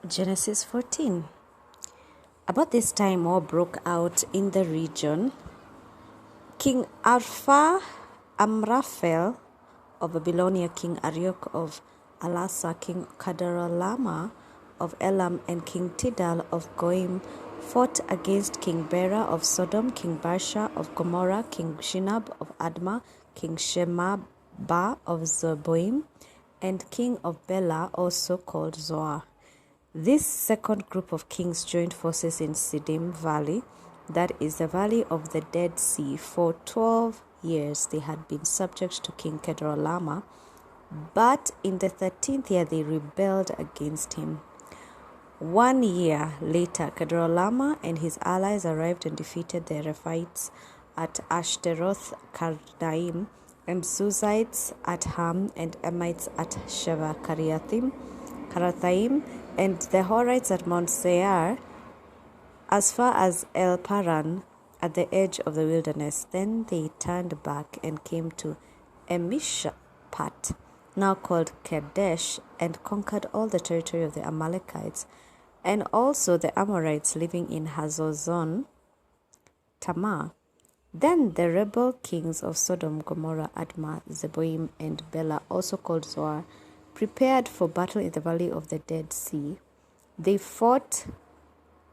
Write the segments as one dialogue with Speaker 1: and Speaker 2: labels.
Speaker 1: Genesis 14. About this time, war broke out in the region. King Amraphel of Babylonia, King Arioch of Ellasar, King Kedorlaomer of Elam, and King Tidal of Goim fought against King Bera of Sodom, King Barsha of Gomorrah, King Shinab of Admah, King Shemaba of Zeboim, and King of Bela, also called Zoar. This second group of kings joined forces in Siddim Valley, that is the valley of the Dead Sea. For 12 years they had been subject to King Kedorlaomer, but in the 13th year they rebelled against him. 1 year later, Kedorlaomer and his allies arrived and defeated the Rephites at Ashtaroth Karnaim, and Zuzites at Ham, and Emites at Sheva Karathaim, and the Horites at Mount Seir, as far as El Paran, at the edge of the wilderness. Then they turned back and came to Emishpat, now called Kadesh, and conquered all the territory of the Amalekites, and also the Amorites living in Hazazon Tamar. Then the rebel kings of Sodom, Gomorrah, Admah, Zeboim, and Bela, also called Zoar, prepared for battle in the valley of the Dead Sea. They fought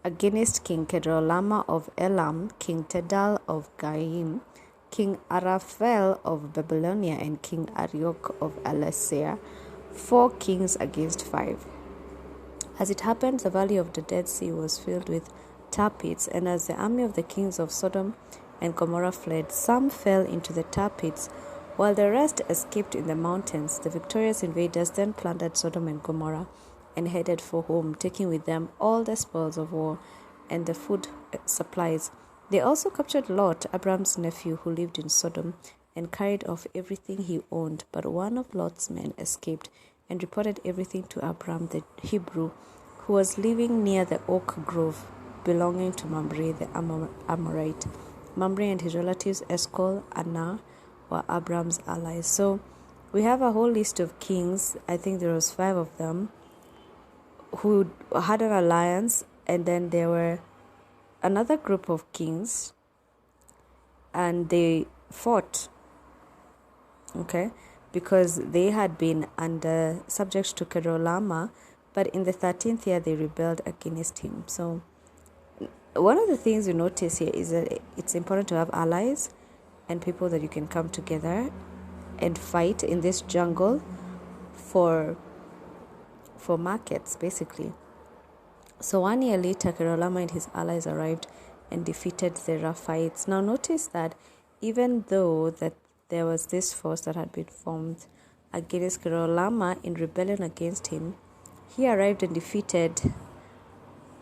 Speaker 1: against King Kedorlaomer of Elam, King Tidal of Goim, King Amraphel of Babylonia, and King Arioch of Ellasar, 4 kings against 5. As it happened, the valley of the Dead Sea was filled with tar pits, and as the army of the kings of Sodom and Gomorrah fled, some fell into the tar pits, while the rest escaped in the mountains. The victorious invaders then plundered Sodom and Gomorrah and headed for home, taking with them all the spoils of war and the food supplies. They also captured Lot, Abram's nephew, who lived in Sodom, and carried off everything he owned. But one of Lot's men escaped and reported everything to Abram the Hebrew, who was living near the oak grove belonging to Mamre the Amorite. Mamre and his relatives Eshcol and Anah were Abram's allies. So we have a whole list of kings. I think there was 5 of them who had an alliance, and then there were another group of kings, and they fought, because they had been under subject to Kedorlaomer, but in the 13th year they rebelled against him. So one of the things you notice here is that it's important to have allies and people that you can come together and fight in this jungle for markets, basically. So 1 year later, Kedorlaomer and his allies arrived and defeated the Rephites. Now notice that even though that there was this force that had been formed against Kedorlaomer in rebellion against him, he arrived and defeated.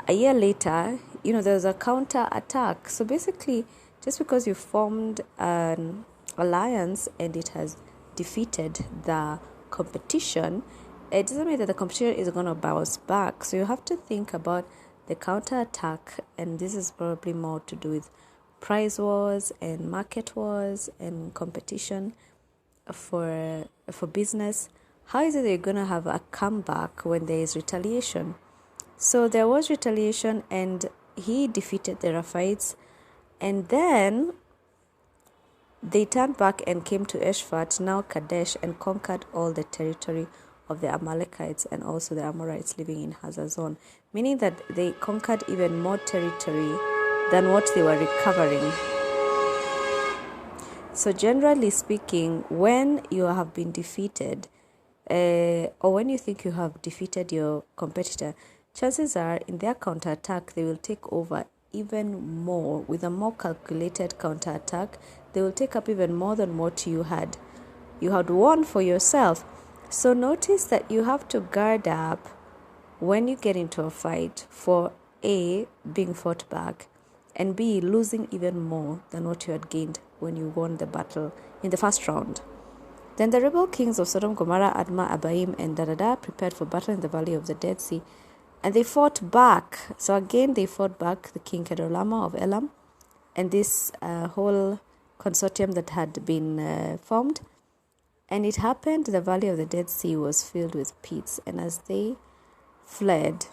Speaker 1: A year later, there was a counter attack. So basically, just because you formed an alliance and it has defeated the competition, it doesn't mean that the competition is going to bounce back. So you have to think about the counter attack, and this is probably more to do with price wars and market wars and competition for business. How is it that you're going to have a comeback when there is retaliation? So there was retaliation, and he defeated the Rephites, and then they turned back and came to Eshphat, now Kadesh, and conquered all the territory of the Amalekites and also the Amorites living in Hazazon, meaning that they conquered even more territory than what they were recovering. So generally speaking, when you have been defeated, or when you think you have defeated your competitor, chances are in their counterattack they will take over even more. With a more calculated counterattack, they will take up even more than what you had won for yourself. So notice that you have to guard up when you get into a fight for A, being fought back, and B, losing even more than what you had gained when you won the battle in the first round. Then the rebel kings of Sodom, Gomorrah, Admah, Abaim, and prepared for battle in the valley of the Dead Sea, and they fought back. So again, they fought back the king Kedorlaomer of Elam and this whole consortium that had been formed. And it happened, the valley of the Dead Sea was filled with pits, and as they fled,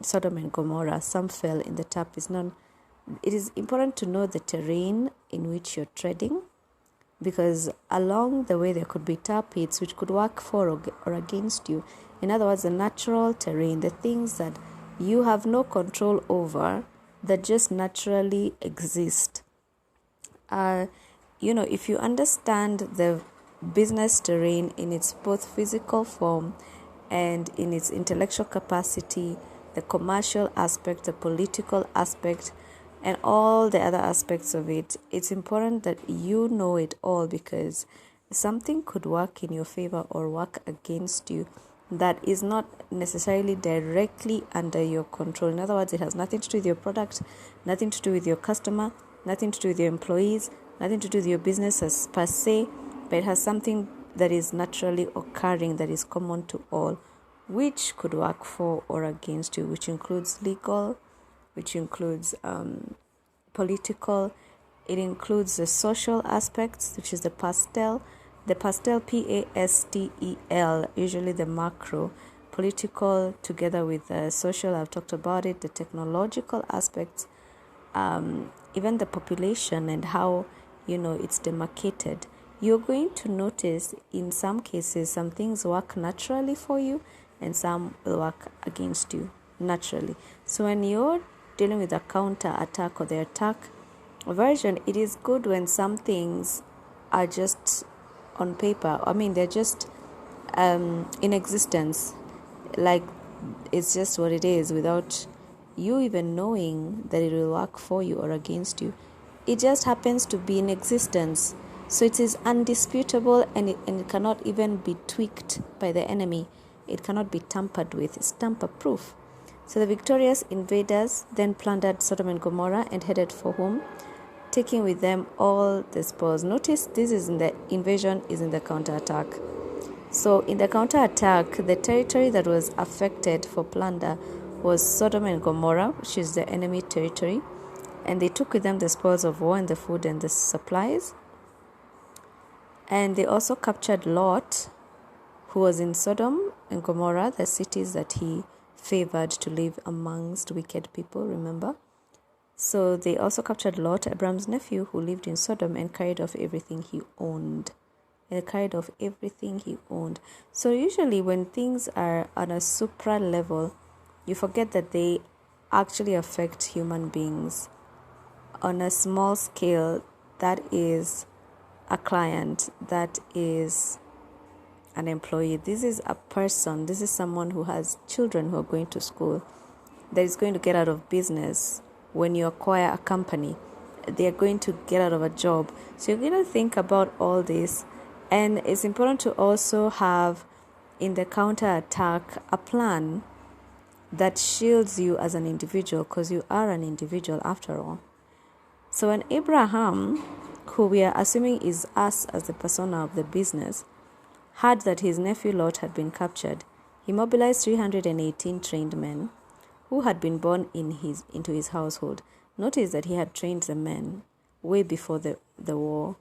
Speaker 1: Sodom and Gomorrah. Some fell in the tap. It is important to know the terrain in which you're treading, because along the way there could be tar pits which could work for or against you. In other words, the natural terrain, the things that you have no control over, that just naturally exist. If you understand the business terrain in its both physical form and in its intellectual capacity, the commercial aspect, the political aspect, and all the other aspects of it, it's important that you know it all, because something could work in your favor or work against you that is not necessarily directly under your control. In other words, it has nothing to do with your product, nothing to do with your customer, nothing to do with your employees, nothing to do with your business as per se, but it has something that is naturally occurring, that is common to all, which could work for or against you, which includes legal, which includes political, it includes the social aspects, which is the pastel, PASTEL, usually the macro, political together with the social, I've talked about it, the technological aspects, even the population and how, it's demarcated. You're going to notice in some cases, some things work naturally for you and some will work against you naturally. So when you're dealing with a counter attack or the attack version, it is good when some things are just on paper. They're just in existence, like it's just what it is, without you even knowing that it will work for you or against you. It just happens to be in existence. So it is undisputable, and it cannot even be tweaked by the enemy. It cannot be tampered with. It's tamper-proof. So the victorious invaders then plundered Sodom and Gomorrah and headed for home, taking with them all the spoils. Notice this is in the invasion, is in the counterattack. So in the counterattack, the territory that was affected for plunder was Sodom and Gomorrah, which is the enemy territory. And they took with them the spoils of war and the food and the supplies. And they also captured Lot, who was in Sodom and Gomorrah, the cities that he favored to live amongst wicked people, remember? So they also captured Lot, Abraham's nephew, who lived in Sodom, and carried off everything he owned. So usually when things are on a supra level, you forget that they actually affect human beings. On a small scale, that is a client, that is an employee, this is a person, this is someone who has children who are going to school, that is going to get out of business. When you acquire a company, they are going to get out of a job. So you're going to think about all this. And it's important to also have in the counterattack a plan that shields you as an individual, because you are an individual after all. So when Abraham, who we are assuming is us as the persona of the business, heard that his nephew Lot had been captured, he mobilized 318 trained men who had been born into his household. Notice that he had trained the men way before the war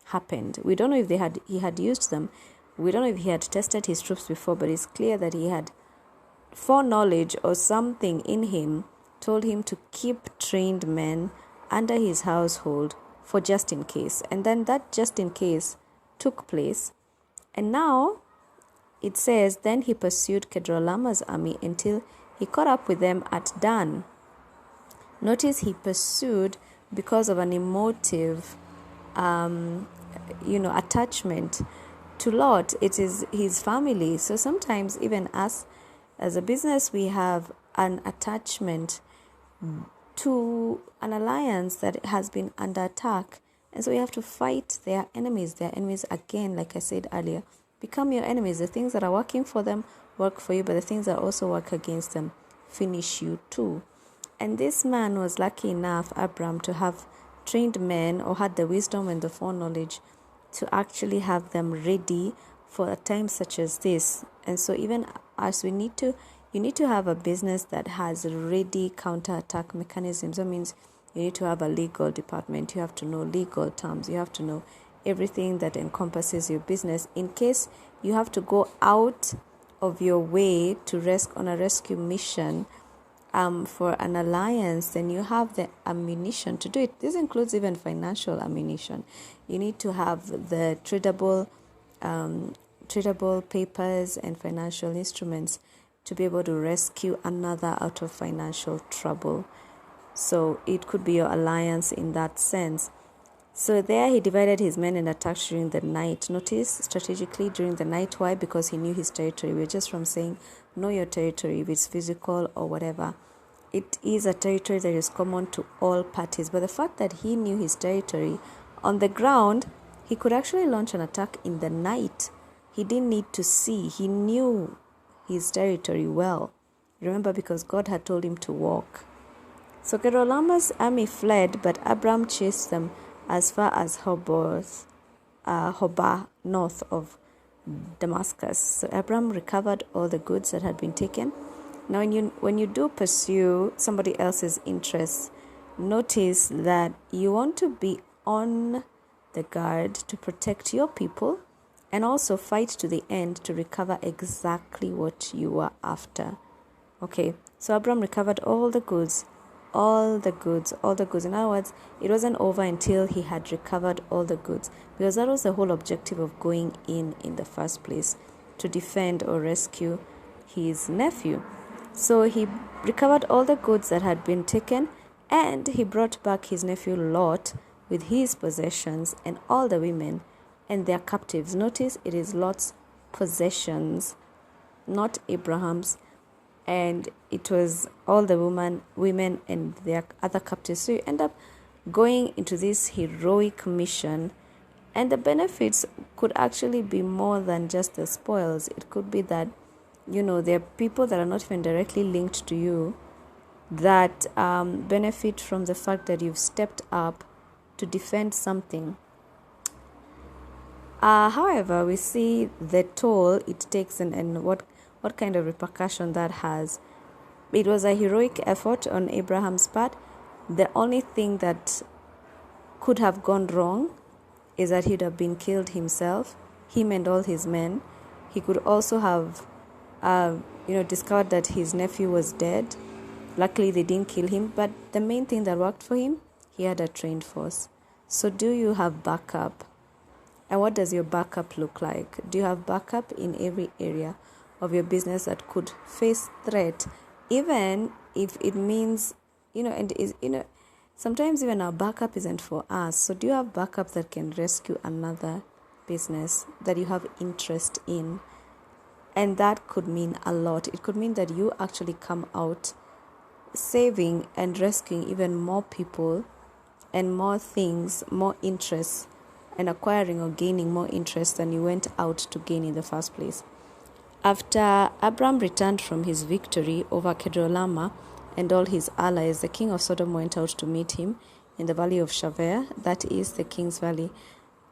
Speaker 1: happened. We don't know if he had used them. We don't know if he had tested his troops before, but it's clear that he had foreknowledge or something in him told him to keep trained men under his household for just in case. And then that just in case took place. And now it says, then he pursued Kedorlaomer's army until he caught up with them at Dan. Notice he pursued because of an emotive, attachment to Lot. It is his family. So sometimes even us as a business, we have an attachment to an alliance that has been under attack. And so we have to fight their enemies. Their enemies, again, like I said earlier, become your enemies. The things that are working for them work for you, but the things that also work against them finish you too. And this man was lucky enough, Abram, to have trained men, or had the wisdom and the foreknowledge to actually have them ready for a time such as this. And so even as you need to have a business that has ready counterattack mechanisms. That means you need to have a legal department. You have to know legal terms. You have to know everything that encompasses your business in case you have to go out of your way to on a rescue mission for an alliance, then you have the ammunition to do it. This includes even financial ammunition. You need to have the tradable papers and financial instruments to be able to rescue another out of financial trouble. So it could be your alliance in that sense. So there he divided his men and attacked during the night. Notice strategically during the night. Why? Because he knew his territory. We're just from saying know your territory, if it's physical or whatever. It is a territory that is common to all parties. But the fact that he knew his territory on the ground, he could actually launch an attack in the night. He didn't need to see. He knew his territory well. Remember, because God had told him to walk. So Kedorlaomer's army fled, but Abram chased them as far as Hobah, north of Damascus. So Abram recovered all the goods that had been taken. Now, when you do pursue somebody else's interests, notice that you want to be on the guard to protect your people and also fight to the end to recover exactly what you were after. Okay, so Abram recovered all the goods. In other words, it wasn't over until he had recovered all the goods, because that was the whole objective of going in the first place, to defend or rescue his nephew. So he recovered all the goods that had been taken, and he brought back his nephew Lot with his possessions and all the women and their captives. Notice it is Lot's possessions, not Abraham's. And it was all the women and their other captives. So you end up going into this heroic mission, and the benefits could actually be more than just the spoils. It could be that, there are people that are not even directly linked to you that benefit from the fact that you've stepped up to defend something. However, we see the toll it takes and what kind of repercussion that has. It was a heroic effort on Abraham's part. The only thing that could have gone wrong is that he'd have been killed himself, him and all his men. He could also have, discovered that his nephew was dead. Luckily, they didn't kill him. But the main thing that worked for him, he had a trained force. So do you have backup? And what does your backup look like? Do you have backup in every area of your business that could face threat, even if it means, sometimes even our backup isn't for us. So do you have backup that can rescue another business that you have interest in? And that could mean a lot. It could mean that you actually come out saving and rescuing even more people and more things, more interests, and acquiring or gaining more interest than you went out to gain in the first place. After Abram returned from his victory over Kedorlaomer and all his allies, the king of Sodom went out to meet him in the valley of Shaveh, that is the king's valley.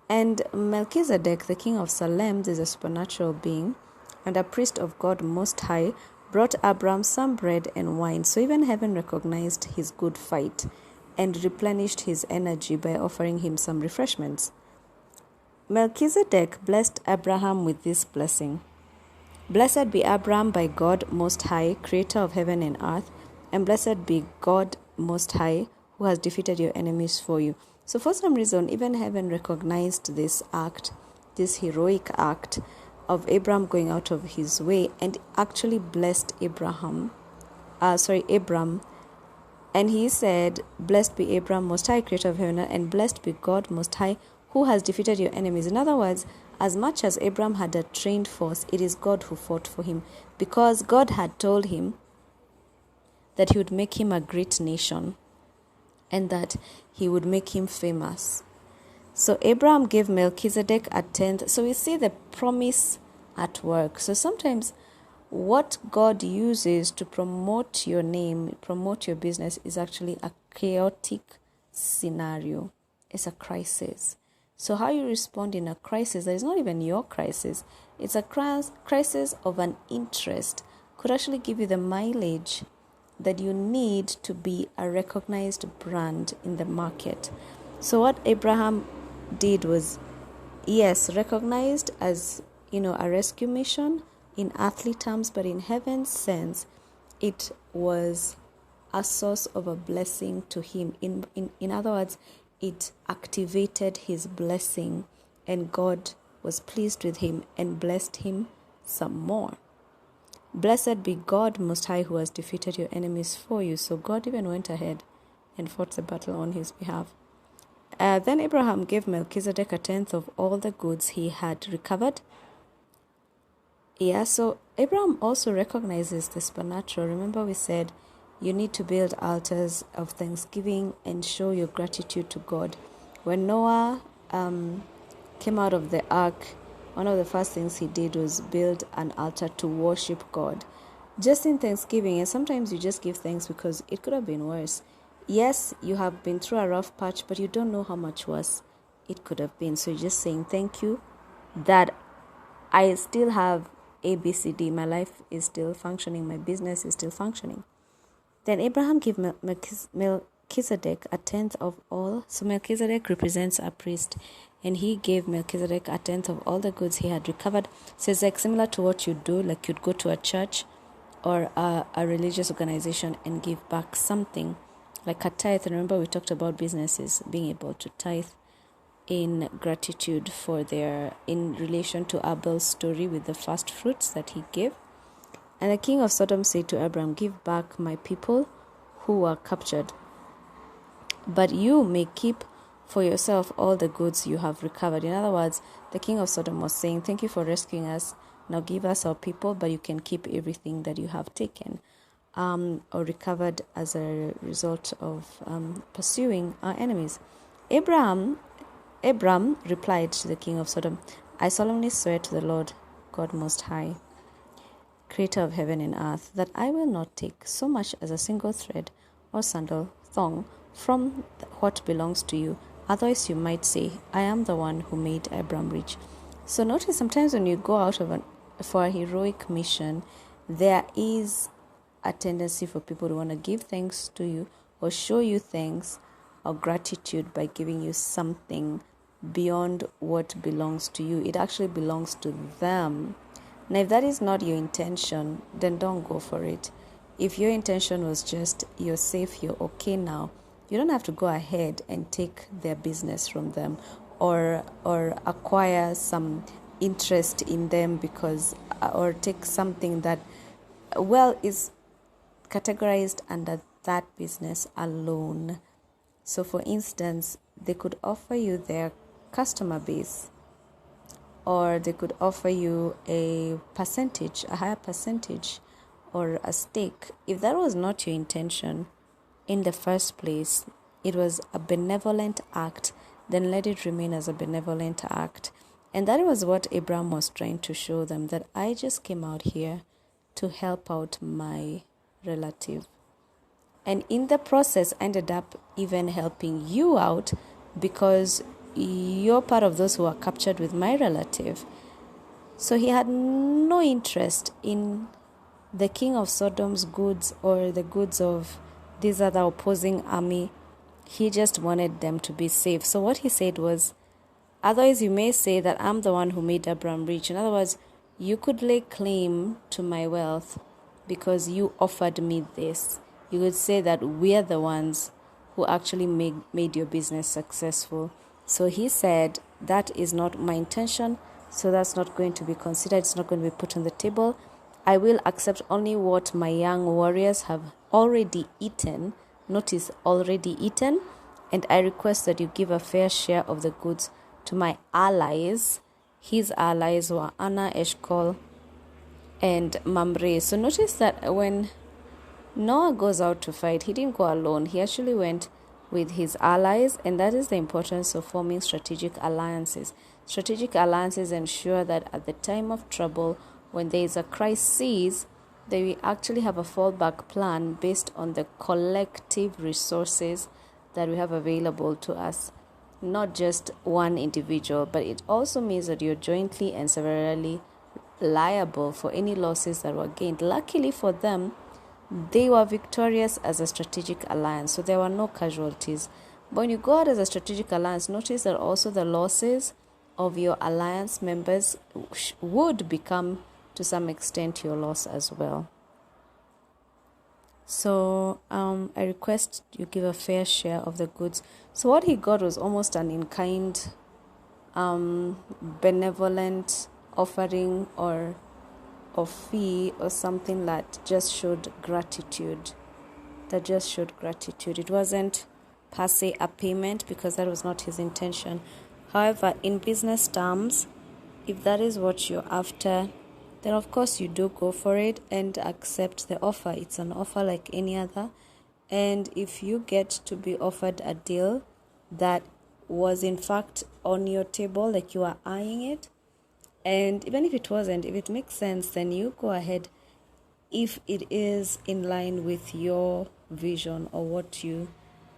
Speaker 1: And Melchizedek, the king of Salem, is a supernatural being and a priest of God Most High, brought Abram some bread and wine. So even heaven recognized his good fight and replenished his energy by offering him some refreshments. Melchizedek blessed Abraham with this blessing. Blessed be Abram by God Most High, creator of heaven and earth, and blessed be God Most High, who has defeated your enemies for you. So for some reason, even heaven recognized this act, this heroic act of Abram going out of his way, and actually blessed Abram. And he said, blessed be Abram Most High, creator of heaven, and blessed be God Most High, who has defeated your enemies. In other words, as much as Abram had a trained force, it is God who fought for him, because God had told him that he would make him a great nation and that he would make him famous. So Abraham gave Melchizedek a tenth. So we see the promise at work. So sometimes what God uses to promote your name, promote your business, is actually a chaotic scenario. It's a crisis. So how you respond in a crisis that is not even your crisis, it's a crisis of an interest, could actually give you the mileage that you need to be a recognized brand in the market. So what Abraham did was, yes, recognized as, a rescue mission in earthly terms, but in heaven's sense, it was a source of a blessing to him. In other words, it activated his blessing, and God was pleased with him and blessed him some more. Blessed be God Most High, who has defeated your enemies for you. So God even went ahead and fought the battle on his behalf. Then Abraham gave Melchizedek a tenth of all the goods he had recovered. Yeah, so Abraham also recognizes the supernatural. Remember, we said you need to build altars of thanksgiving and show your gratitude to God. When Noah came out of the ark, one of the first things he did was build an altar to worship God, just in thanksgiving. And sometimes you just give thanks because it could have been worse. Yes, you have been through a rough patch, but you don't know how much worse it could have been. So you're just saying thank you that I still have ABCD. My life is still functioning. My business is still functioning. Then Abraham gave Melchizedek a tenth of all. So Melchizedek represents a priest, and he gave Melchizedek a tenth of all the goods he had recovered. So it's like similar to what you do, like you'd go to a church or a religious organization and give back something, like a tithe. And remember, we talked about businesses being able to tithe in gratitude for in relation to Abel's story with the first fruits that he gave. And the king of Sodom said to Abram, give back my people who were captured, but you may keep for yourself all the goods you have recovered. In other words, the king of Sodom was saying, thank you for rescuing us. Now give us our people, but you can keep everything that you have taken or recovered as a result of pursuing our enemies. Abram replied to the king of Sodom, I solemnly swear to the Lord God Most High, creator of heaven and earth, that I will not take so much as a single thread or sandal thong from what belongs to you. Otherwise you might say, I am the one who made Abram rich. So notice sometimes when you go out for a heroic mission, there is a tendency for people to want to give thanks to you or show you thanks or gratitude by giving you something beyond what belongs to you. It actually belongs to them. Now, if that is not your intention, then don't go for it. If your intention was just, you're safe, you're okay now, you don't have to go ahead and take their business from them or acquire some interest in them or take something that, is categorized under that business alone. So, for instance, they could offer you their customer base, or they could offer you a higher percentage, or a stake. If that was not your intention in the first place, it was a benevolent act, then let it remain as a benevolent act. And that was what Abraham was trying to show them, that I just came out here to help out my relative. And in the process, ended up even helping you out because you're part of those who are captured with my relative. So he had no interest in the king of Sodom's goods or the goods of this other opposing army. He just wanted them to be safe. So what he said was, otherwise you may say that I'm the one who made Abram rich. In other words, you could lay claim to my wealth because you offered me this. You could say that we are the ones who actually made your business successful. So he said, that is not my intention, so that's not going to be considered. It's not going to be put on the table. I will accept only what my young warriors have already eaten. Notice, already eaten. And I request that you give a fair share of the goods to my allies. His allies were Anna, Eshcol, and Mamre. So notice that when Noah goes out to fight, he didn't go alone. He actually went with his allies, and that is the importance of forming strategic alliances. Strategic alliances ensure that at the time of trouble, when there is a crisis, that we actually have a fallback plan based on the collective resources that we have available to us, not just one individual. But it also means that you're jointly and severally liable for any losses that were gained. Luckily for them, they were victorious as a strategic alliance, so there were no casualties. But when you go out as a strategic alliance, notice that also the losses of your alliance members would become, to some extent, your loss as well. So I request you give a fair share of the goods. So what he got was almost an in-kind benevolent offering or fee or something that just showed gratitude. It wasn't per se a payment because that was not his intention. However, in business terms, if that is what you're after, then of course you do go for it and accept the offer. It's an offer like any other. And if you get to be offered a deal that was in fact on your table, like you are eyeing it, and even if it wasn't, if it makes sense, then you go ahead if it is in line with your vision or what you,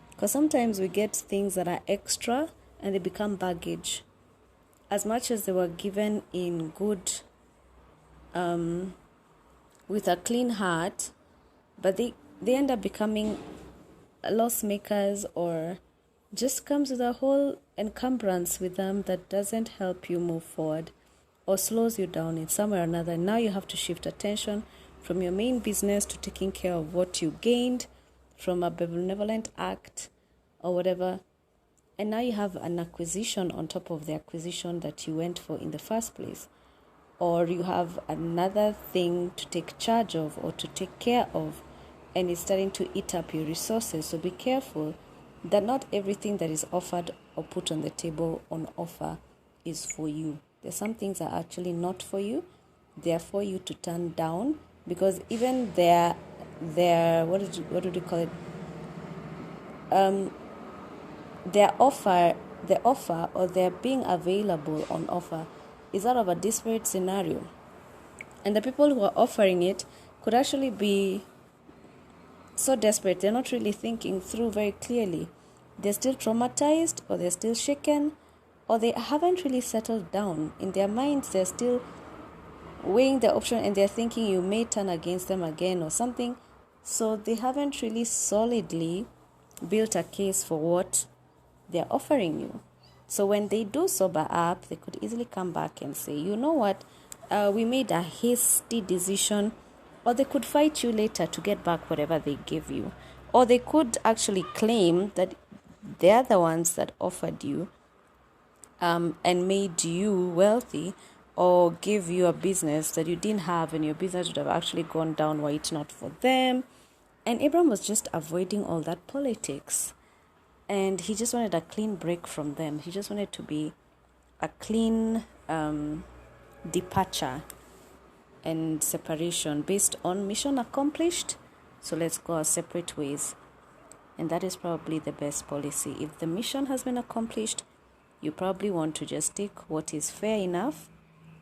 Speaker 1: because sometimes we get things that are extra and they become baggage. As much as they were given in good, with a clean heart, but they end up becoming loss makers, or just comes with a whole encumbrance with them that doesn't help you move forward or slows you down in some way or another. And now you have to shift attention from your main business to taking care of what you gained from a benevolent act or whatever. And now you have an acquisition on top of the acquisition that you went for in the first place. Or you have another thing to take charge of or to take care of, and it's starting to eat up your resources. So be careful that not everything that is offered or put on the table on offer is for you. There's some things that are actually not for you. They are for you to turn down, because even their what do you call it? The offer or their being available on offer is out of a disparate scenario. And the people who are offering it could actually be so desperate, they're not really thinking through very clearly. They're still traumatized, or they're still shaken, or they haven't really settled down. In their minds, they're still weighing the option and they're thinking you may turn against them again or something. So they haven't really solidly built a case for what they're offering you. So when they do sober up, they could easily come back and say, you know what, we made a hasty decision. Or they could fight you later to get back whatever they gave you. Or they could actually claim that they're the ones that offered you and made you wealthy, or gave you a business that you didn't have, and your business would have actually gone down were it not for them. And Abraham was just avoiding all that politics. And he just wanted a clean break from them. He just wanted to be a clean departure and separation based on mission accomplished. So let's go our separate ways. And that is probably the best policy. If the mission has been accomplished, you probably want to just take what is fair enough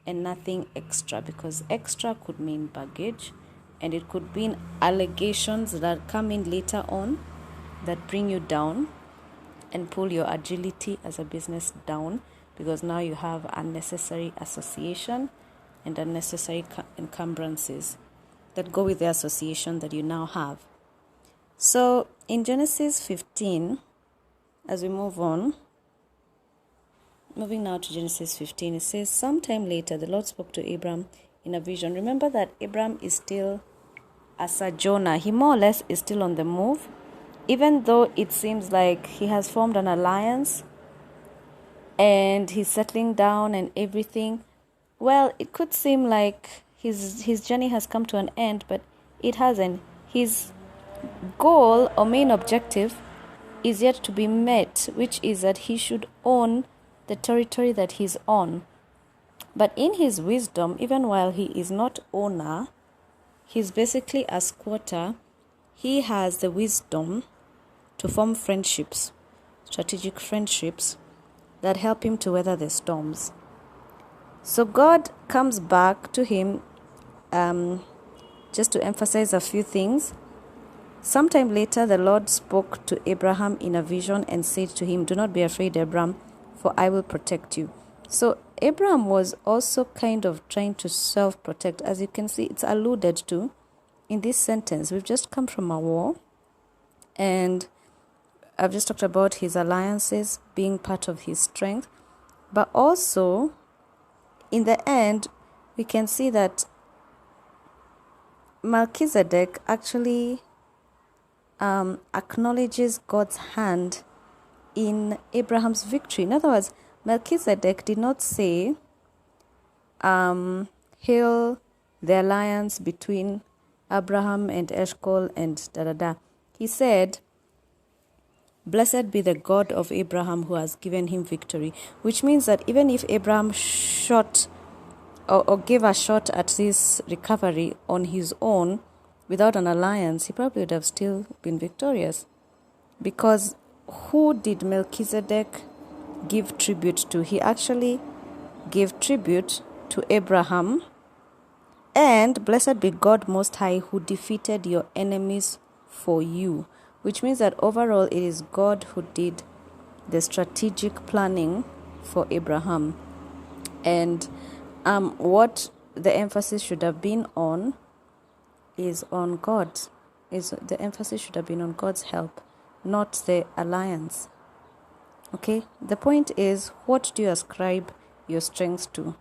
Speaker 1: and nothing extra, because extra could mean baggage, and it could mean allegations that come in later on that bring you down and pull your agility as a business down, because now you have unnecessary association and unnecessary encumbrances that go with the association that you now have. So in Genesis 15, as we moving now to Genesis 15, it says, sometime later the Lord spoke to Abram in a vision. Remember that Abram is still a sojourner. He more or less is still on the move, even though it seems like he has formed an alliance and he's settling down and everything. Well, it could seem like his journey has come to an end, but it hasn't. His goal or main objective is yet to be met, which is that he should own the territory that he's on. But in his wisdom, even while he is not owner, he's basically a squatter. He has the wisdom to form friendships, strategic friendships that help him to weather the storms. So God comes back to him just to emphasize a few things. Sometime later, the Lord spoke to Abraham in a vision and said to him, do not be afraid, Abraham, for I will protect you. So Abraham was also kind of trying to self-protect. As you can see, it's alluded to in this sentence. We've just come from a war, and I've just talked about his alliances being part of his strength. But also, in the end, we can see that Melchizedek actually acknowledges God's hand in Abraham's victory. In other words, Melchizedek did not say, hail the alliance between Abraham and Eshcol and da-da-da. He said, blessed be the God of Abraham who has given him victory, which means that even if Abraham shot or gave a shot at this recovery on his own without an alliance, he probably would have still been victorious. Because who did Melchizedek give tribute to? He actually gave tribute to Abraham. And blessed be God Most High who defeated your enemies for you. Which means that overall it is God who did the strategic planning for Abraham. And what the emphasis should have been on is on God. The emphasis should have been on God's help, not the alliance. Okay? The point is, what do you ascribe your strength to?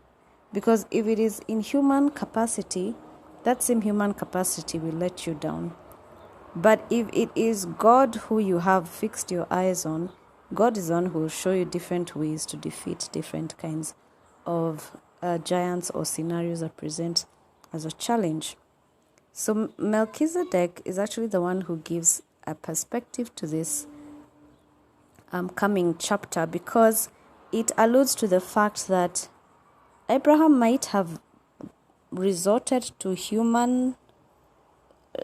Speaker 1: Because if it is in human capacity, that same human capacity will let you down. But if it is God who you have fixed your eyes on, God is the one who will show you different ways to defeat different kinds of giants or scenarios that present as a challenge. So Melchizedek is actually the one who gives a perspective to this coming chapter, because it alludes to the fact that Abraham might have resorted to human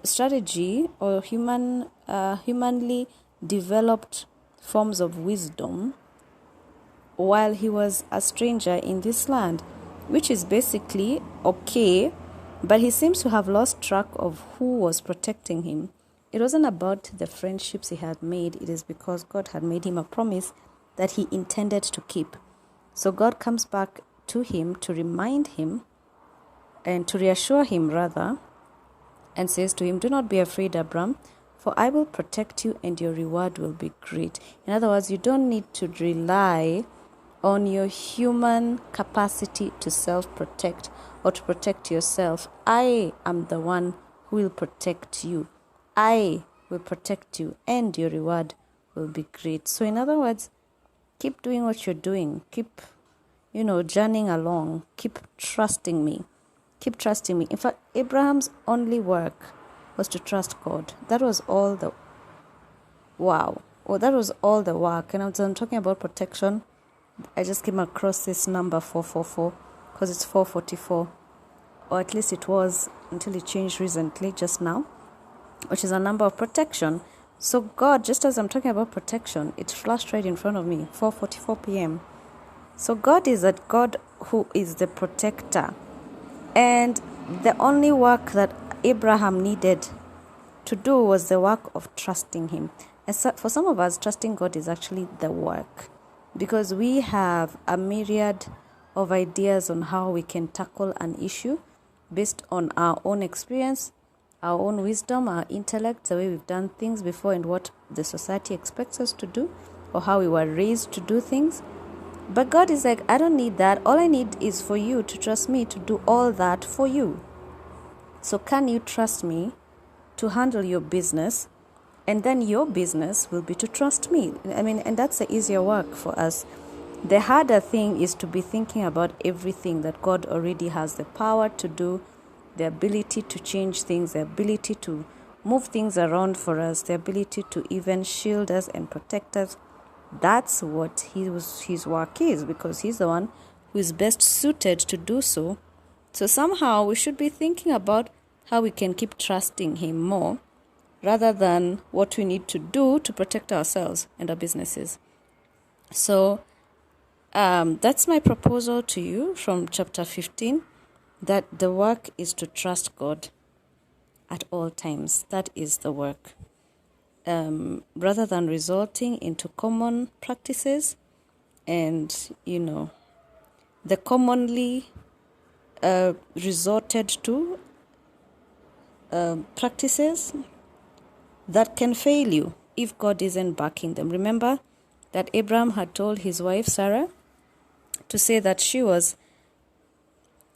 Speaker 1: strategy or humanly developed forms of wisdom while he was a stranger in this land, which is basically okay, but he seems to have lost track of who was protecting him. It wasn't about the friendships he had made. It is because God had made him a promise that he intended to keep. So God comes back to him to remind him and to reassure him rather, and says to him, do not be afraid, Abram, for I will protect you and your reward will be great. In other words, you don't need to rely on your human capacity to self-protect or to protect yourself. I am the one who will protect you. I will protect you and your reward will be great. So in other words, keep doing what you're doing. Keep, journeying along. Keep trusting me. Keep trusting me. In fact, Abraham's only work was to trust God. That was all the that was all the work. And as I'm talking about protection, I just came across this number 444 because it's 444, or at least it was until it changed recently, just now, which is a number of protection. So God, just as I'm talking about protection, it flashed right in front of me, 4:44 p.m. So God is that God who is the protector. And the only work that Abraham needed to do was the work of trusting him. And so for some of us, trusting God is actually the work, because we have a myriad of ideas on how we can tackle an issue based on our own experience, our own wisdom, our intellect, the way we've done things before and what the society expects us to do, or how we were raised to do things. But God is like, I don't need that. All I need is for you to trust me to do all that for you. So can you trust me to handle your business? And then your business will be to trust me. And that's the easier work for us. The harder thing is to be thinking about everything that God already has the power to do, the ability to change things, the ability to move things around for us, the ability to even shield us and protect us. That's what his work is, because he's the one who is best suited to do so. So somehow we should be thinking about how we can keep trusting him more, rather than what we need to do to protect ourselves and our businesses. So that's my proposal to you from chapter 15, that the work is to trust God at all times. That is the work. Rather than resorting into common practices and, the commonly resorted to practices that can fail you if God isn't backing them. Remember that Abraham had told his wife Sarah to say that she was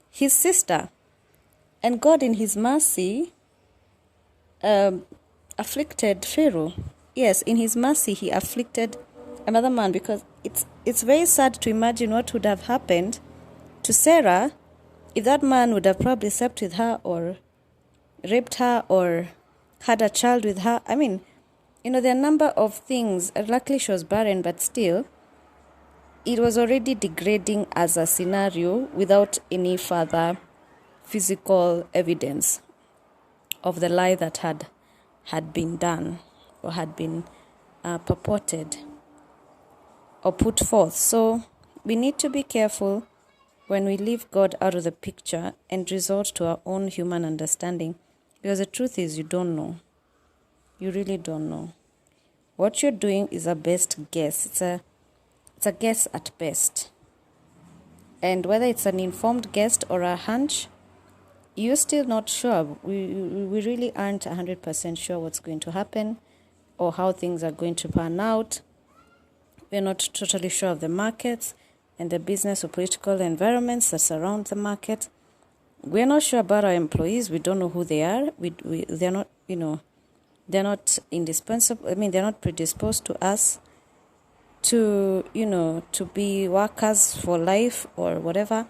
Speaker 1: his sister, and God in his mercy afflicted Pharaoh. Yes, in his mercy, he afflicted another man, because it's very sad to imagine what would have happened to Sarah if that man would have probably slept with her or raped her or had a child with her. I mean, there are a number of things. Luckily, she was barren, but still, it was already degrading as a scenario without any further physical evidence of the lie that had been done or had been purported or put forth. So we need to be careful when we leave God out of the picture and resort to our own human understanding, because the truth is you don't know. You really don't know. What you're doing is a best guess. It's a guess at best. And whether it's an informed guess or a hunch, you're still not sure. We really aren't 100% sure what's going to happen or how things are going to pan out. We're not totally sure of the markets and the business or political environments that surround the market. We're not sure about our employees. We don't know who they are. They're not, they're not indispensable. I mean, they're not predisposed to us to be workers for life or whatever.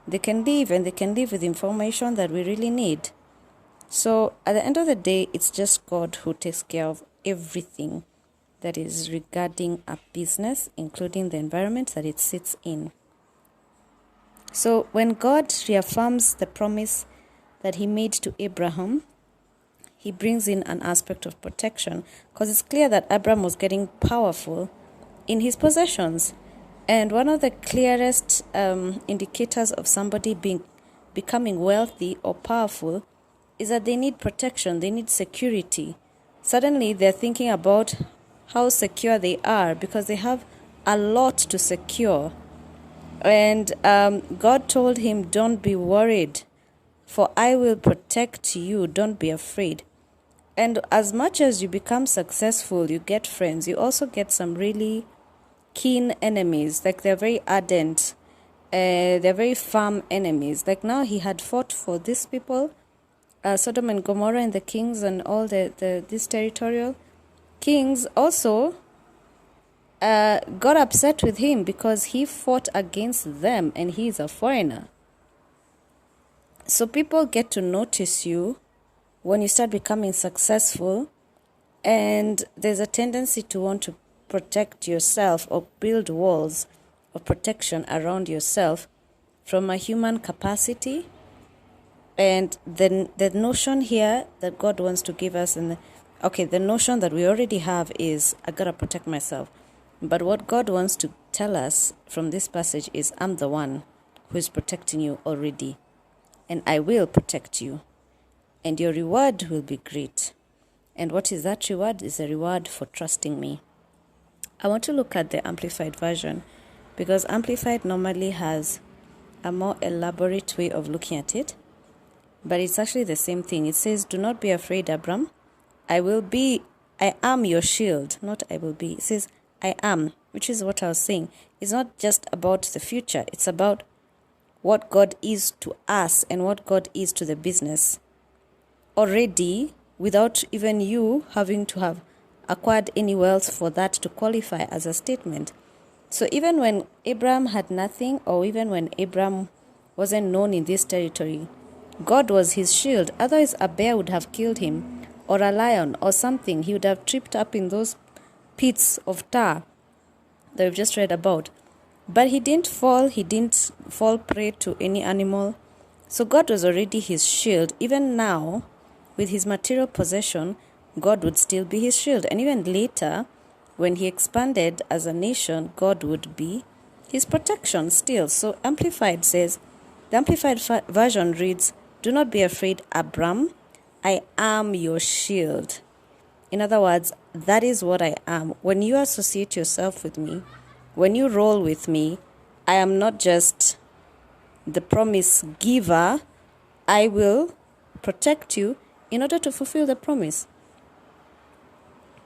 Speaker 1: They can live, and they can live with information that we really need. So at the end of the day, it's just God who takes care of everything that is regarding a business, including the environment that it sits in. So when God reaffirms the promise that he made to Abraham, he brings in an aspect of protection, because it's clear that Abraham was getting powerful in his possessions. And one of the clearest indicators of somebody becoming wealthy or powerful is that they need protection, they need security. Suddenly they're thinking about how secure they are because they have a lot to secure. And God told him, don't be worried, for I will protect you, don't be afraid. And as much as you become successful, you get friends, you also get some really keen enemies. Like they're very ardent, they're very firm enemies. Like now he had fought for these people, Sodom and Gomorrah and the kings and all these territorial kings also got upset with him because he fought against them and he's a foreigner. So people get to notice you when you start becoming successful, and there's a tendency to want to protect yourself or build walls of protection around yourself from a human capacity. And then the notion here that God wants to give us, the notion that we already have is, I gotta protect myself. But what God wants to tell us from this passage is, I'm the one who is protecting you already, and I will protect you, and your reward will be great. And what is that reward? Is a reward for trusting me. I want to look at the Amplified version, because Amplified normally has a more elaborate way of looking at it, but it's actually the same thing. It says, do not be afraid, Abram. I am your shield, not I will be. It says, I am, which is what I was saying. It's not just about the future. It's about what God is to us and what God is to the business already, without even you having to have acquired any wealth for that to qualify as a statement. So even when Abraham had nothing, or even when Abraham wasn't known in this territory, God was his shield. Otherwise, a bear would have killed him, or a lion, or something. He would have tripped up in those pits of tar that we've just read about. But he didn't fall prey to any animal. So God was already his shield. Even now, with his material possession, God would still be his shield. And even later, when he expanded as a nation, God would be his protection still. So Amplified says, the Amplified version reads, do not be afraid, Abram. I am your shield. In other words, that is what I am. When you associate yourself with me, when you roll with me, I am not just the promise giver. I will protect you in order to fulfill the promise.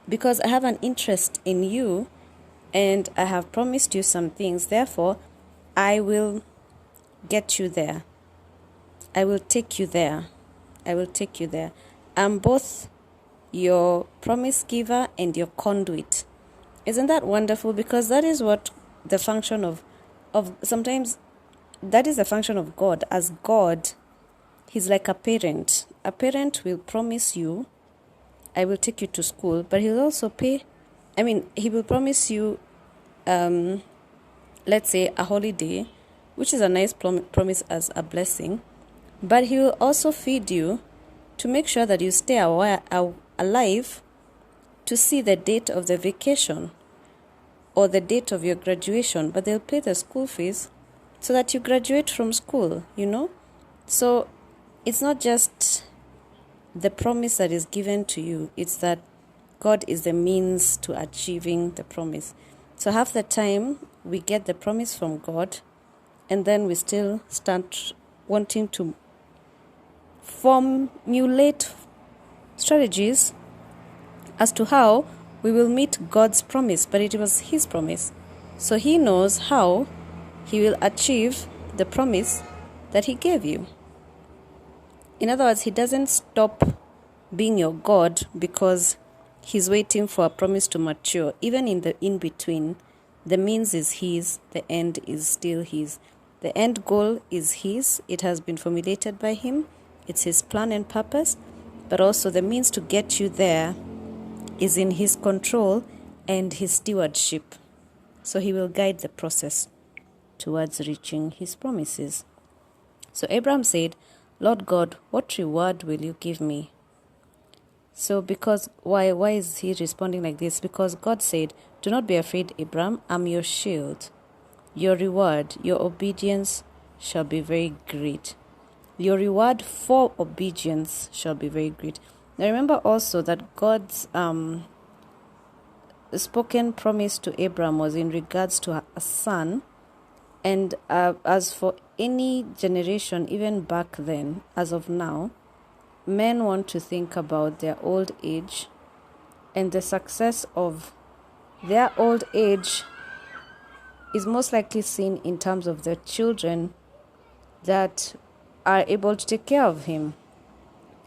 Speaker 1: Because I have an interest in you and I have promised you some things. Therefore, I will get you there. I will take you there. I will take you there. I'm both your promise giver, and your conduit. Isn't that wonderful? Because that is what the function of sometimes that is the function of God. As God, He's like a parent. A parent will promise you, I will take you to school, but He'll also He will promise you, let's say, a holiday, which is a nice promise as a blessing, but He will also feed you to make sure that you stay alive to see the date of the vacation or the date of your graduation, but they'll pay the school fees so that you graduate from school, So it's not just the promise that is given to you, it's that God is the means to achieving the promise. So half the time we get the promise from God, and then we still start wanting to formulate strategies as to how we will meet God's promise, but it was His promise. So He knows how He will achieve the promise that He gave you. In other words, He doesn't stop being your God because He's waiting for a promise to mature. Even in the in-between, the means is His, the end is still His. The end goal is His. It has been formulated by Him. It's His plan and purpose, but also the means to get you there is in His control and His stewardship. So He will guide the process towards reaching His promises. So Abraham said, Lord God, what reward will you give me? So because, why is he responding like this? Because God said, do not be afraid, Abraham, I'm your shield. Your reward, your obedience shall be very great. Your reward for obedience shall be very great. Now remember also that God's spoken promise to Abraham was in regards to a son. And as for any generation, even back then, as of now, men want to think about their old age, and the success of their old age is most likely seen in terms of their children that are able to take care of him,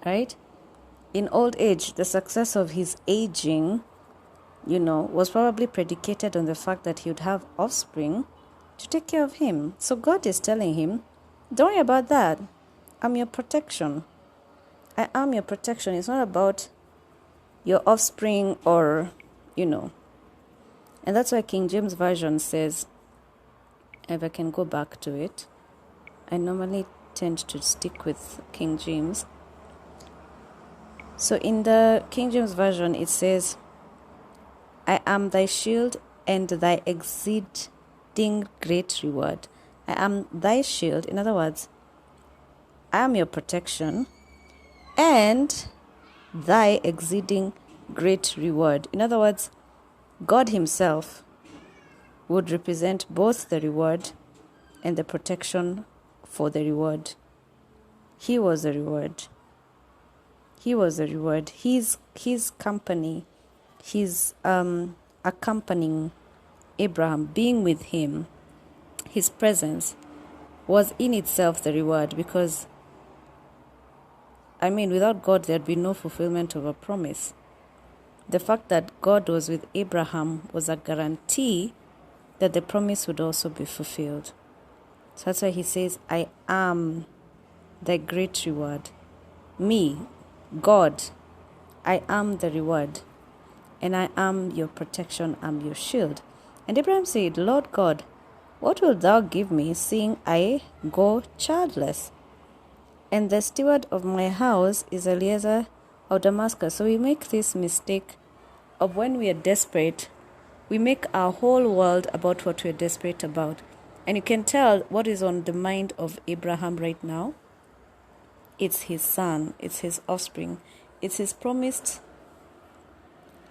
Speaker 1: right? In old age, the success of his aging, was probably predicated on the fact that he would have offspring to take care of him. So God is telling him, don't worry about that. I'm your protection. I am your protection. It's not about your offspring or, And that's why King James Version says, if I can go back to it, I normally tend to stick with King James. So in the King James Version, it says, I am thy shield and thy exceeding great reward. I am thy shield. In other words, I am your protection and thy exceeding great reward. In other words, God Himself would represent both the reward and the protection for the reward. He was the reward. He was the reward. His company, His accompanying Abraham, being with him, His presence was in itself the reward, because without God there'd be no fulfillment of a promise. The fact that God was with Abraham was a guarantee that the promise would also be fulfilled. So that's why He says, I am the great reward. Me, God, I am the reward, and I am your protection, I'm your shield. And Abraham said, Lord God, what wilt thou give me, seeing I go childless? And the steward of my house is Eliezer of Damascus. So we make this mistake of, when we are desperate, we make our whole world about what we're desperate about. And you can tell what is on the mind of Abraham right now. It's his son, it's his offspring, it's his promised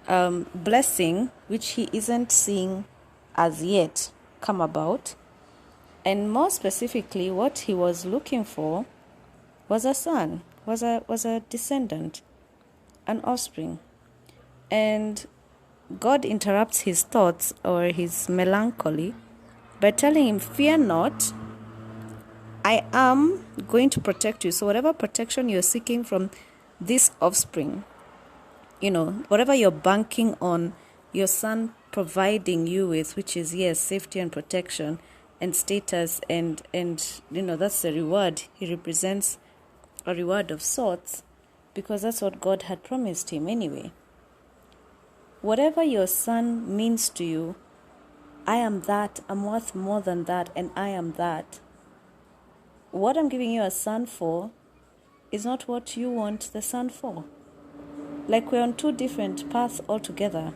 Speaker 1: blessing, which he isn't seeing as yet come about. And more specifically, what he was looking for was a son, was a descendant, an offspring. And God interrupts his thoughts or his melancholy by telling him, fear not, I am going to protect you. So whatever protection you're seeking from this offspring, whatever you're banking on your son providing you with, which is, yes, safety and protection and status, and that's the reward. He represents a reward of sorts, because that's what God had promised him anyway. Whatever your son means to you, I am that, I'm worth more than that, and I am that. What I'm giving you a son for is not what you want the son for. Like, we're on two different paths altogether.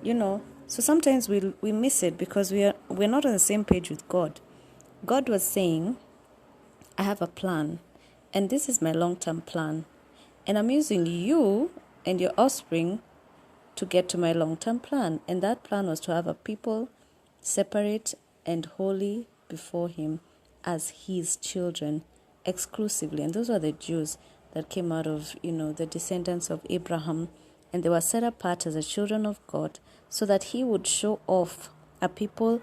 Speaker 1: So sometimes we miss it because we're not on the same page with God. God was saying, I have a plan, and this is my long-term plan, and I'm using you and your offspring to get to my long-term plan. And that plan was to have a people separate and holy before him as his children exclusively. And those were the Jews that came out of, the descendants of Abraham, and they were set apart as the children of God, so that he would show off a people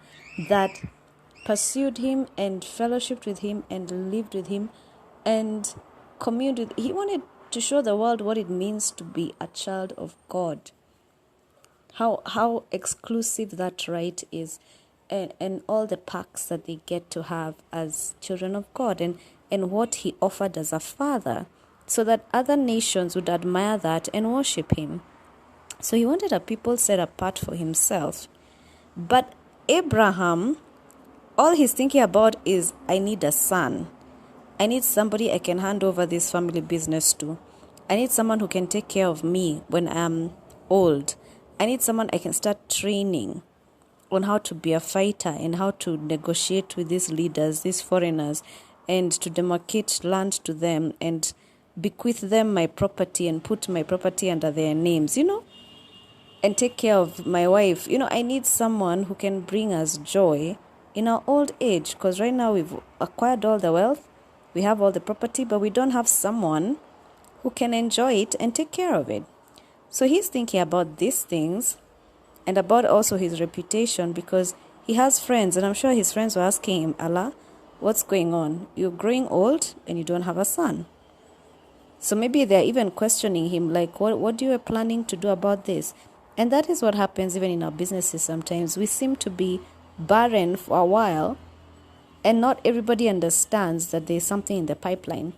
Speaker 1: that pursued him and fellowshiped with him and lived with him and communed with. He wanted to show the world what it means to be a child of God, how exclusive that right is, and all the perks that they get to have as children of God, and what he offered as a father, so that other nations would admire that and worship him. So he wanted a people set apart for himself. But Abraham, all he's thinking about is, I need a son. I need somebody I can hand over this family business to. I need someone who can take care of me when I'm old. I need someone I can start training on how to be a fighter and how to negotiate with these leaders, these foreigners, and to demarcate land to them and bequeath them my property and put my property under their names, and take care of my wife. I need someone who can bring us joy in our old age, because right now we've acquired all the wealth, we have all the property, but we don't have someone who can enjoy it and take care of it. So he's thinking about these things and about also his reputation, because he has friends, and I'm sure his friends were asking him, Allah, what's going on? You're growing old and you don't have a son. So maybe they're even questioning him, like, what you are planning to do about this? And that is what happens even in our businesses sometimes. We seem to be barren for a while, and not everybody understands that there's something in the pipeline.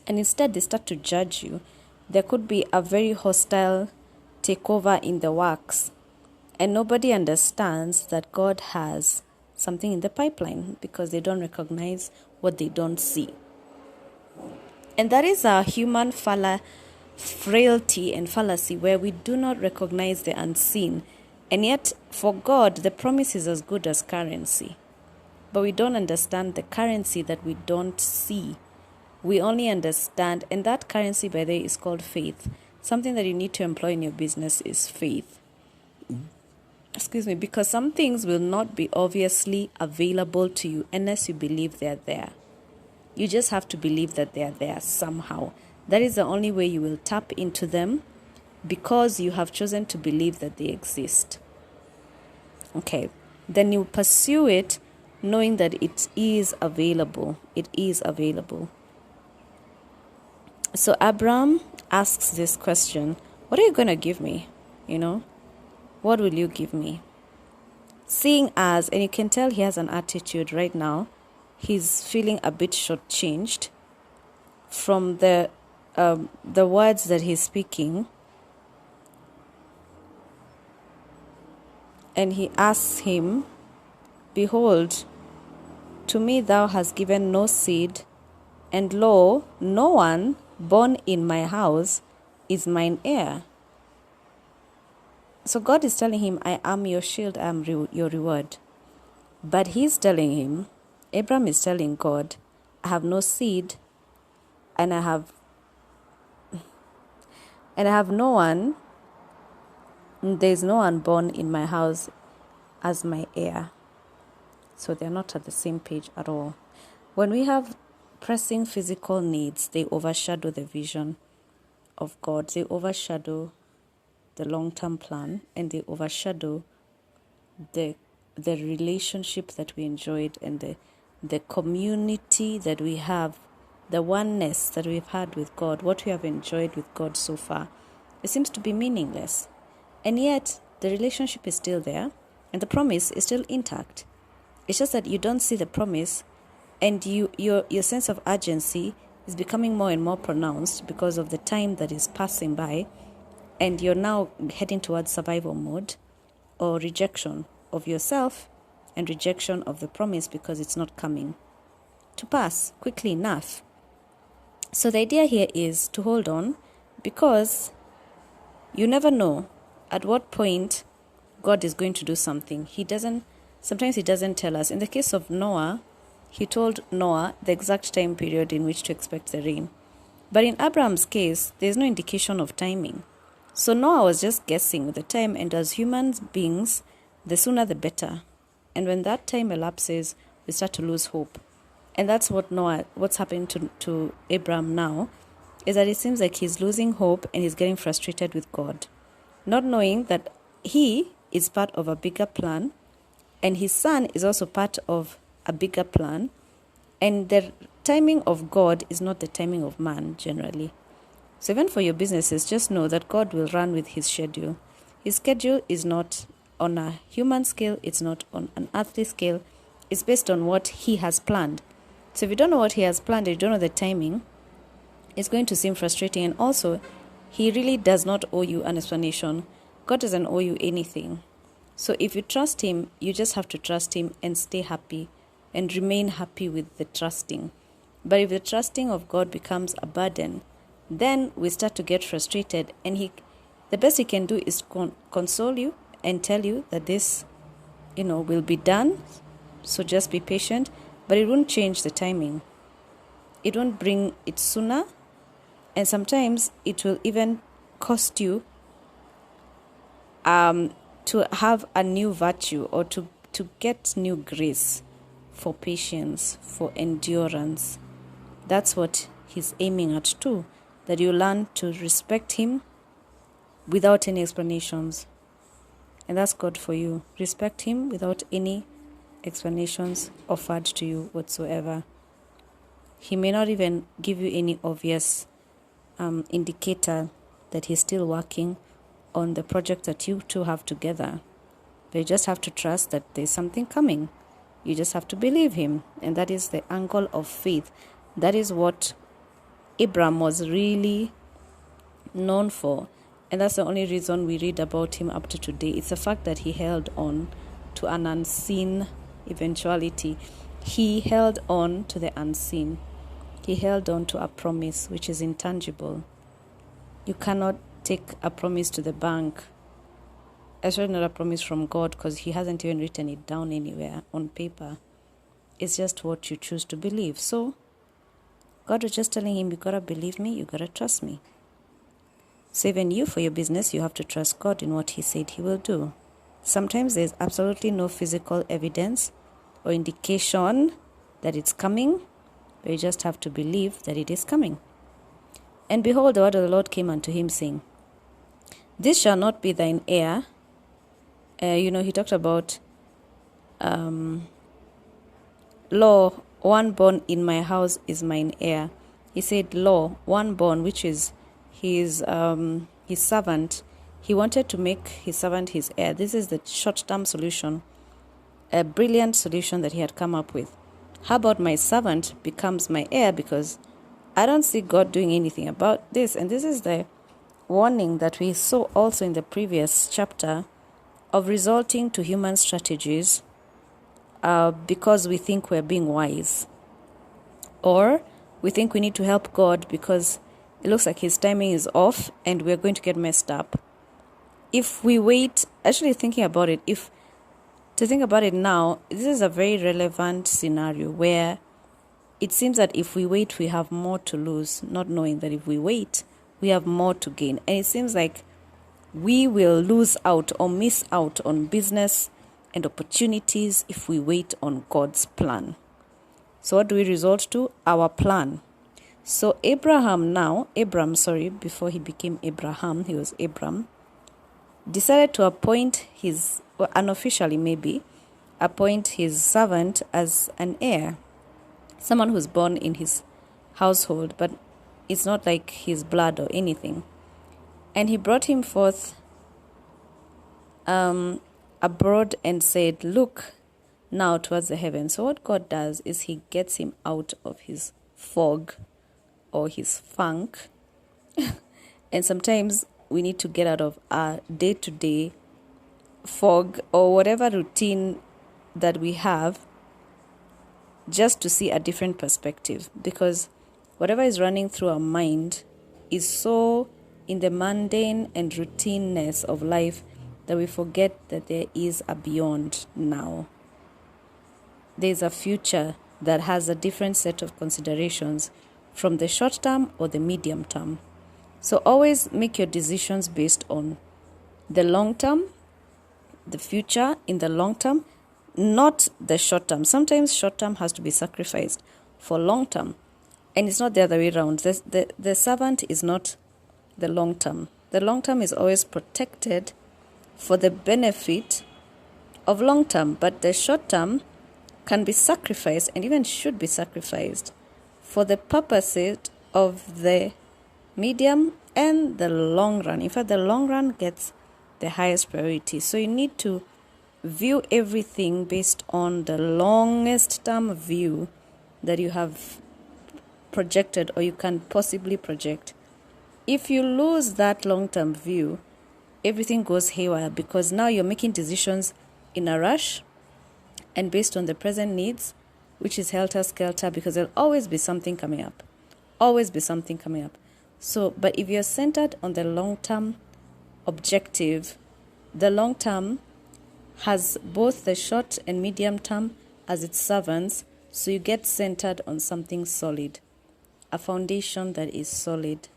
Speaker 1: And instead they start to judge you. There could be a very hostile takeover in the works, and nobody understands that God has something in the pipeline, because they don't recognize what they don't see. And that is our human frailty and fallacy, where we do not recognize the unseen. And yet, for God, the promise is as good as currency. But we don't understand the currency that we don't see. We only understand, and that currency, by the way, is called faith. Something that you need to employ in your business is faith. Because some things will not be obviously available to you unless you believe they're there. You just have to believe that they're there somehow. That is the only way you will tap into them, because you have chosen to believe that they exist. Okay, then you pursue it knowing that it is available. It is available. So Abraham asks this question, what are you going to give me? What will you give me? Seeing as, and you can tell he has an attitude right now, he's feeling a bit shortchanged from the words that he's speaking. And he asks him, behold, to me thou hast given no seed, and lo, no one born in my house is mine heir. So God is telling him, I am your shield, I am your reward. But he's telling him, Abraham is telling God, I have no seed, and I have no one, there is no one born in my house as my heir. So they're not at the same page at all. When we have pressing physical needs, they overshadow the vision of God. They overshadow the long-term plan, and they overshadow the relationship that we enjoyed, and the community that we have, the oneness that we've had with God, what we have enjoyed with God so far. It seems to be meaningless. And yet, the relationship is still there, and the promise is still intact. It's just that you don't see the promise, and your sense of urgency is becoming more and more pronounced because of the time that is passing by, and you're now heading towards survival mode or rejection of yourself and rejection of the promise because it's not coming to pass quickly enough. So the idea here is to hold on, because you never know at what point God is going to do something. Sometimes he doesn't tell us. In the case of Noah, he told Noah the exact time period in which to expect the rain. But in Abraham's case, there's no indication of timing. So Noah was just guessing with the time, and as human beings, the sooner the better. And when that time elapses, we start to lose hope. And that's what's happening to Abraham now, is that it seems like he's losing hope and he's getting frustrated with God, not knowing that he is part of a bigger plan, and his son is also part of a bigger plan, and the timing of God is not the timing of man generally. So even for your businesses, just know that God will run with his schedule. His schedule is not on a human scale, it's not on an earthly scale, it's based on what he has planned. So if you don't know what he has planned, you don't know the timing, it's going to seem frustrating. And also, he really does not owe you an explanation. God doesn't owe you anything. So if you trust him, you just have to trust him and stay happy and remain happy with the trusting. But if the trusting of God becomes a burden, then we start to get frustrated, and the best he can do is console you and tell you that this, will be done. So just be patient, but it won't change the timing. It won't bring it sooner, and sometimes it will even cost you to have a new virtue, or to get new grace for patience, for endurance. That's what he's aiming at too, that you learn to respect him without any explanations. And that's God for you. Respect him without any explanations offered to you whatsoever. He may not even give you any obvious indicator that he's still working on the project that you two have together. But you just have to trust that there's something coming. You just have to believe him. And that is the angle of faith. That is what Abraham was really known for. And that's the only reason we read about him up to today. It's the fact that he held on to an unseen eventuality. He held on to the unseen. He held on to a promise which is intangible. You cannot take a promise to the bank, especially not a promise from God, because he hasn't even written it down anywhere on paper. It's just what you choose to believe. So God was just telling him, you gotta believe me, you gotta trust me. So even you, for your business, you have to trust God in what he said he will do. Sometimes there's absolutely no physical evidence or indication that it's coming, but you just have to believe that it is coming. And behold, the word of the Lord came unto him, saying, this shall not be thine heir. He talked about law, one born in my house is mine heir. He said law, one born, which is his servant. He wanted to make his servant his heir. This is the short-term solution, a brilliant solution that he had come up with. How about my servant becomes my heir, because I don't see God doing anything about this. And this is the warning that we saw also in the previous chapter of resorting to human strategies because we think we're being wise, or we think we need to help God because it looks like his timing is off and we're going to get messed up. If we wait, actually thinking about it, to think about it now, this is a very relevant scenario where it seems that if we wait, we have more to lose, not knowing that if we wait, we have more to gain. And it seems like we will lose out or miss out on business and opportunities if we wait on God's plan. So what do we resort to? Our plan. So Abram, before he became Abraham, he was Abram, decided to appoint unofficially maybe, appoint his servant as an heir, someone who's born in his household, but it's not like his blood or anything. And he brought him forth abroad and said, look now towards the heavens. So what God does is he gets him out of his fog or his funk. And sometimes we need to get out of our day-to-day fog or whatever routine that we have, just to see a different perspective, because whatever is running through our mind is so in the mundane and routineness of life that we forget that there is a beyond now. There's a future that has a different set of considerations from the short term or the medium term. So always make your decisions based on the long term, the future in the long term, not the short term. Sometimes short term has to be sacrificed for long term, and it's not the other way around. The servant is not the long term. The long term is always protected for the benefit of long term, but the short term can be sacrificed and even should be sacrificed for the purposes of the medium and the long run. In fact, the long run gets the highest priority. So you need to view everything based on the longest term view that you have projected or you can possibly project. If you lose that long-term view, everything goes haywire, because now you're making decisions in a rush and based on the present needs, which is helter-skelter, because there'll always be something coming up. Always be something coming up. So, but if you're centered on the long-term objective, the long term has both the short and medium term as its servants, so you get centered on something solid, a foundation that is solid.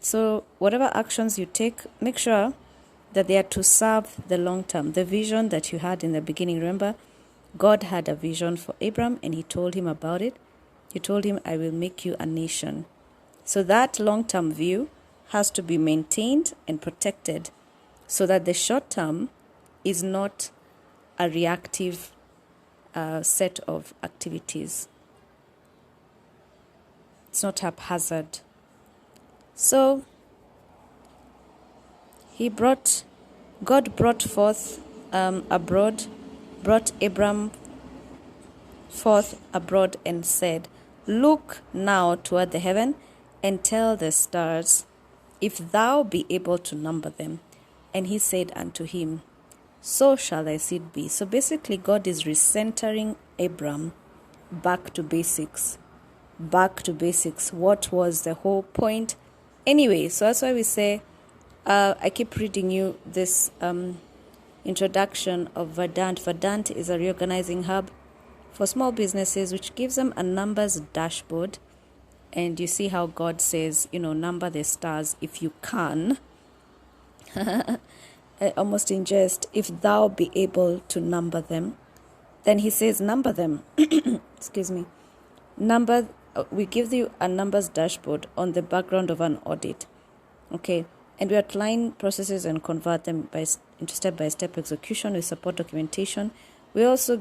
Speaker 1: So whatever actions you take, make sure that they are to serve the long term, the vision that you had in the beginning. Remember, God had a vision for Abram and he told him about it. He told him, I will make you a nation. So that long-term view has to be maintained and protected so that the short term is not a reactive set of activities. It's not haphazard. So God brought forth brought Abram forth abroad and said, look now toward the heaven and tell the stars, if thou be able to number them. And he said unto him, so shall thy seed be. So basically, God is recentering Abram back to basics. Back to basics. What was the whole point? Anyway, so that's why we say, I keep reading you this introduction of Verdant. Verdant is a reorganizing hub for small businesses, which gives them a numbers dashboard. And you see how God says, number the stars if you can. Almost in jest, if thou be able to number them. Then he says, number them. Excuse me. We give you a numbers dashboard on the background of an audit. Okay. And we outline processes and convert them into step-by-step execution with support documentation. We also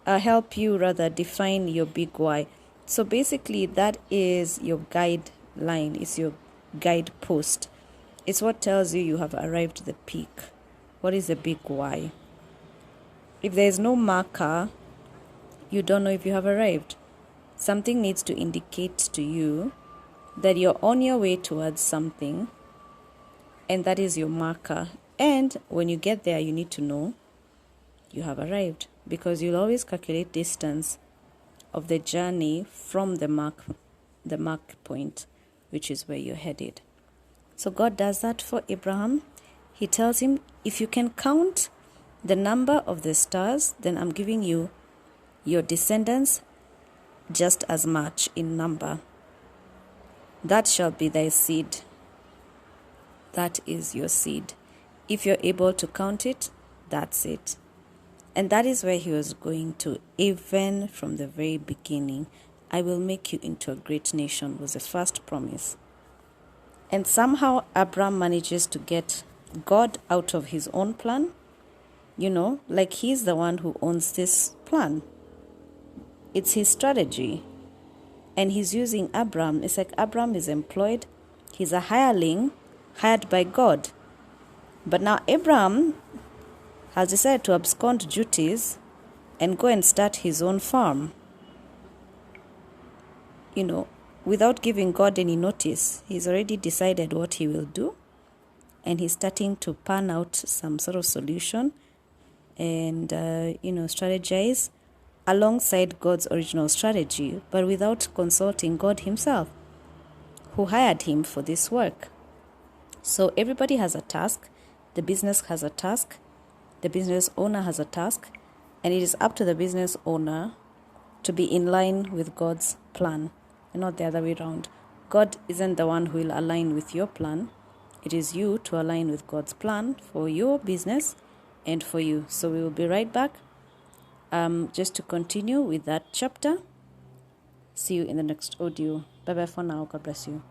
Speaker 1: help you define your big why. So basically, that is your guideline. It's your guidepost. It's what tells you have arrived at the peak. What is the big why? If there is no marker, you don't know if you have arrived. Something needs to indicate to you that you're on your way towards something, and that is your marker. And when you get there, you need to know you have arrived, because you'll always calculate distance of the journey from the mark point, which is where you're headed. So God does that for Abraham. He tells him, if you can count the number of the stars, then I'm giving you your descendants just as much in number. That shall be thy seed. That is your seed. If you're able to count it, that's it. And that is where he was going to, even from the very beginning. I will make you into a great nation was the first promise. And somehow Abraham manages to get God out of his own plan. Like he's the one who owns this plan. It's his strategy. And he's using Abraham. It's like Abraham is employed He's a hireling hired by God. But now Abraham has decided to abscond duties and go and start his own farm. Without giving God any notice, he's already decided what he will do. And he's starting to pan out some sort of solution and, strategize alongside God's original strategy, but without consulting God himself, who hired him for this work. So everybody has a task. The business has a task. The business owner has a task. And it is up to the business owner to be in line with God's plan, and not the other way around. God isn't the one who will align with your plan. It is you to align with God's plan for your business and for you. So we will be right back just to continue with that chapter. See you in the next audio. Bye-bye for now. God bless you.